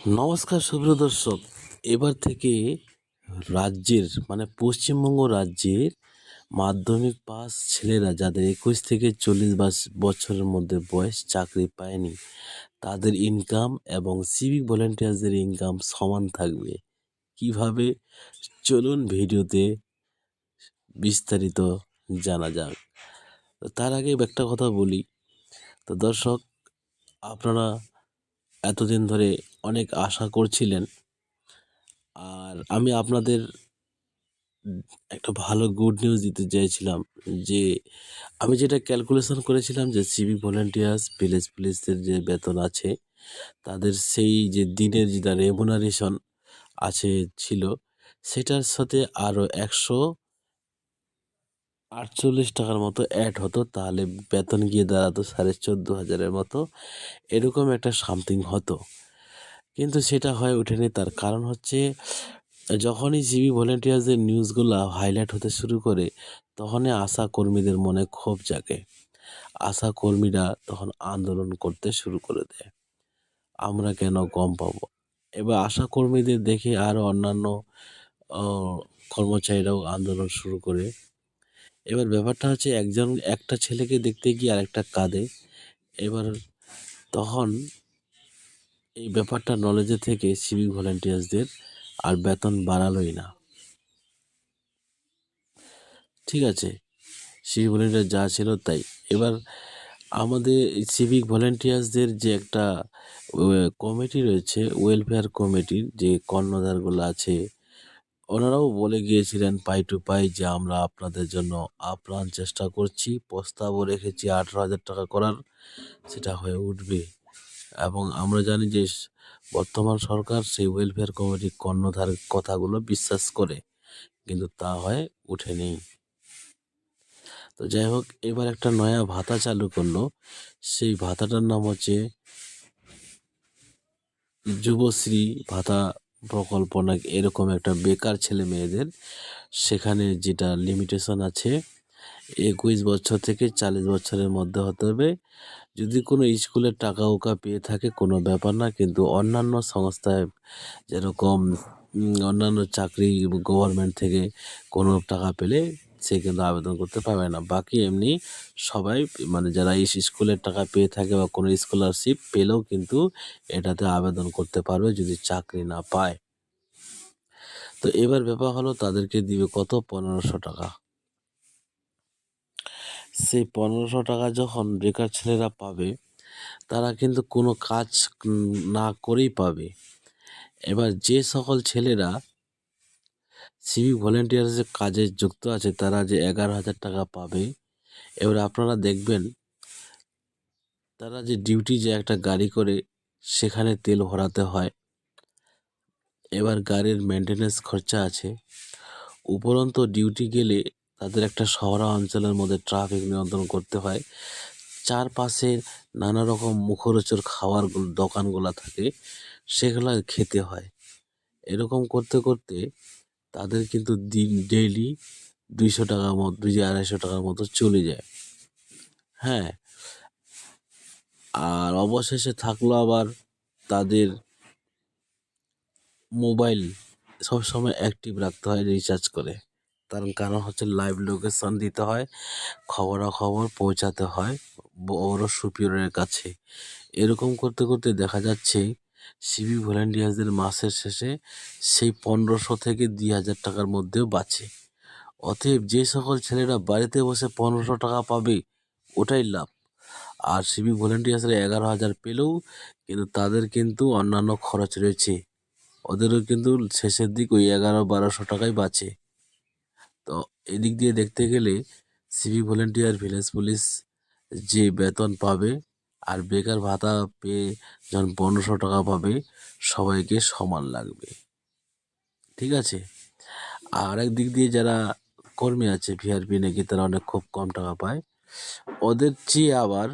নমস্কার সুপ্রিয় দর্শক। এবার থেকে রাজ্যের পশ্চিমবঙ্গ রাজ্যের মাধ্যমিক পাস ছেলেরা যাদের 21 থেকে 40 বছরের মধ্যে বয়স চাকরি পায়নি, তাদের ইনকাম এবং সিভিক ভলেন্টিয়ার্সদের ইনকাম সমান থাকবে। কিভাবে? চলুন ভিডিওতে বিস্তারিত জানা যাক। তো তার আগে একটা কথা বলি। তো দর্শক, আপনারা এতদিন ধরে অনেক আশা করছিলেন, আর আমি আপনাদের একটা ভালো গুড নিউজ দিতে চাইছিলাম যে আমি যেটা ক্যালকুলেশন করেছিলাম যে সিভিক ভলেন্টিয়ার্স পুলিশদের যে বেতন আছে, তাদের সেই যে দিনের যেটা রেমুনারেশন আছে ছিল, সেটার সাথে আরও 148 টাকার মতো অ্যাড হতো, তাহলে বেতন গিয়ে দাঁড়াতো 14,500-এর মতো, এরকম একটা সামথিং হতো। কিন্তু সেটা হয়ে ওঠেনি। তার কারণ হচ্ছে, যখনই সিভিক ভলেন্টিয়ার্সদের নিউজগুলো হাইলাইট হতে শুরু করে, তখনই আশা কর্মীদের মনে ক্ষোভ জাগে। আশা কর্মীরা তখন আন্দোলন করতে শুরু করে দেয়, আমরা কেন কম পাবো। এবার আশা কর্মীদের দেখে আরও অন্যান্য কর্মচারীরাও আন্দোলন শুরু করে। এবার ব্যাপারটা হচ্ছে, একটা ছেলেকে দেখতে গিয়ে আরেকটা কাঁদে। এবার তখন এই ব্যাপারটা নলেজে থেকে সিভিক ভলেন্টিয়ার্সদের আর বেতন বাড়ালোই না। ঠিক আছে, সিভিক ভলেন্টিয়ার যা ছিল তাই। এবার আমাদের সিভিক ভলেন্টিয়ার্সদের যে একটা কমিটি রয়েছে, ওয়েলফেয়ার কমিটির যে কর্ণধারগুলো আছে, ওনারাও বলে গিয়েছিলেন পাই টু পাই যে আমরা আপনাদের জন্য আপ্রাণ চেষ্টা করছি, প্রস্তাবও রেখেছি 18,000 টাকা করার, সেটা হয়ে উঠবে। এবং আমরা জানি যে বর্তমান সরকার সেই ওয়েলফেয়ার কমিটির কর্ণধার কথাগুলো বিশ্বাস করে, কিন্তু তা হয়ে ওঠেনি। তো যাই হোক, এবার একটা নয়া ভাতা চালু করলো। সেই ভাতাটার নাম হচ্ছে যুবশ্রী ভাতা প্রকল্প, না এরকম একটা, বেকার ছেলে মেয়েদের। সেখানে যেটা লিমিটেশন আছে, 21 বছর থেকে 40 বছরের মধ্যে হতে হবে। যদি কোনো স্কুলের টাকা ওকা পেয়ে থাকে কোনো ব্যাপার না, কিন্তু অন্যান্য সংস্থায় যেরকম অন্যান্য চাকরি গভর্নমেন্ট থেকে কোনো টাকা পেলে সে কিন্তু আবেদন করতে পারবে না। বাকি এমনি সবাই, যারা এই স্কুলের টাকা পেয়ে থাকে বা কোনো স্কলারশিপ পেলেও কিন্তু এটাতে আবেদন করতে পারবে যদি চাকরি না পায়। তো এবার ব্যাপার হলো, তাদেরকে দিবে কত? 1500 টাকা। সেই 1500 টাকা যখন বেকার ছেলেরা পাবে, তারা কিন্তু কোনো কাজ না করেই পাবে। এবার যে সকল ছেলেরা সিভিক ভলেন্টিয়ার্সের কাজে যুক্ত আছে, তারা যে 11,000 টাকা পাবে। এবার আপনারা দেখবেন, তারা যে ডিউটি যে একটা গাড়ি করে সেখানে তেল ভরাতে হয়, এবার গাড়ির মেনটেন্যান্স খরচা আছে, উপরন্ত ডিউটি গেলে তাদের একটা শহরা অঞ্চলের মধ্যে ট্রাফিক নিয়ন্ত্রণ করতে হয়, চারপাশে নানা রকম মুখরোচক খাওয়ার দোকানগুলো থাকে, সেগুলো খেতে হয়। এরকম করতে করতে তাদের কিন্তু ডেইলি 200 টাকার মতো, 200-250 টাকার মতো চলে যায়। হ্যাঁ, আর অবশেষে থাকলো আবার তাদের মোবাইল সবসময় অ্যাক্টিভ রাখতে হয় রিচার্জ করে। তার কারণ হচ্ছে লাইভ লোকেশন দিতে হয়, খবরাখবর পৌঁছাতে হয় বড় সুপিরিয়রের কাছে। এরকম করতে করতে দেখা যাচ্ছে সিভিক ভলেন্টিয়ার্সদের মাসের শেষে সেই 1500 থেকে 2,000 টাকার মধ্যেও বাঁচে। অতএব যে সকল ছেলেরা বাড়িতে বসে 1500 টাকা পাবে, ওটাই লাভ। আর সিভিক ভলেন্টিয়ার্সরা 11,000 পেলেও কিন্তু তাদের কিন্তু অন্যান্য খরচ রয়েছে, ওদেরও কিন্তু শেষের দিক ওই 1100-1200 টাকাই বাঁচে। তো এদিক দিয়ে দেখতে গেলে সিভিক ভলেন্টিয়ার, ভিলেজ পুলিশ যে বেতন পাবে আর বেকার ভাতা পেয়ে যখন 1500 টাকা পাবে, সবাইকে সমান লাগবে। ঠিক আছে। আর এক দিক দিয়ে যারা কর্মী আছে ভিআরপি, নাকি তারা অনেক খুব কম টাকা পায়, ওদের চেয়ে আবার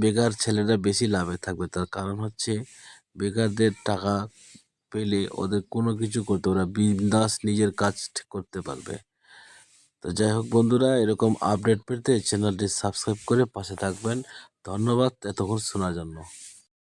বেকার ছেলেরা বেশি লাভে থাকবে। তার কারণ হচ্ছে, বেকারদের টাকা পেলে ওদের কোনো কিছু করতে, ওরা বিন্দাস নিজের কাজ করতে পারবে। তো যাই হোক বন্ধুরা, এরকম আপডেট পেতে চ্যানেলটি সাবস্ক্রাইব করে পাশে থাকবেন। ধন্যবাদ এতক্ষণ শোনার জন্য।